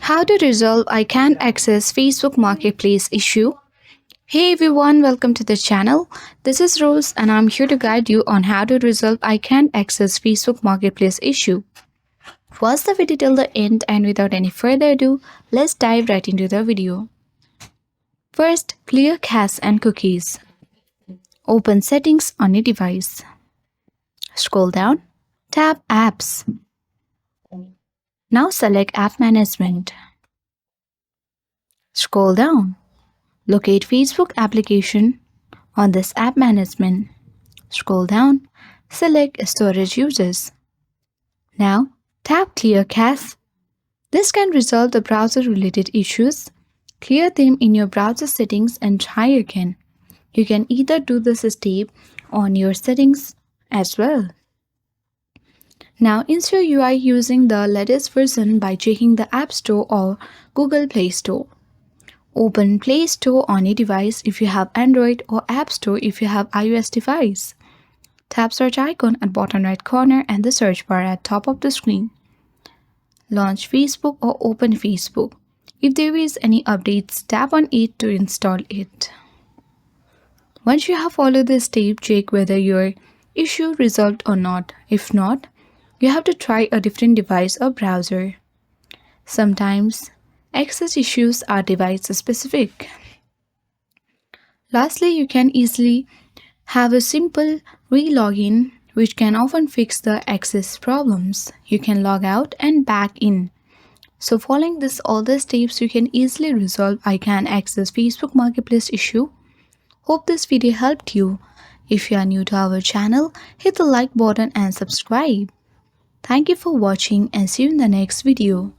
How to resolve I can't access Facebook Marketplace issue. Hey everyone, welcome to the channel. This is Rose and I'm here to guide you on how to resolve I can't access Facebook Marketplace issue. Watch the video till the end and without any further ado, let's dive right into the video. First, clear cache and cookies. Open settings on your device. Scroll down, tap apps. Now select app management. Scroll down. Locate Facebook application on this app management. Scroll down. Select storage users. Now tap clear cache. This can resolve the browser related issues. Clear them in your browser settings and try again. You can either do this step on your settings as well. Now ensure you are using the latest version by checking the App Store or Google Play Store. Open Play Store on your device if you have Android or App Store if you have iOS device. Tap search icon at bottom right corner and the search bar at top of the screen. Launch Facebook or open Facebook. If there is any updates, tap on it to install it. Once you have followed this step, check whether your issue resolved or not. If not, you have to try a different device or browser. Sometimes, access issues are device specific. Lastly, you can easily have a simple re-login which can often fix the access problems. You can log out and back in. So following all the steps, you can easily resolve I can't access Facebook Marketplace issue. Hope this video helped you. If you are new to our channel, hit the like button and subscribe. Thank you for watching and see you in the next video.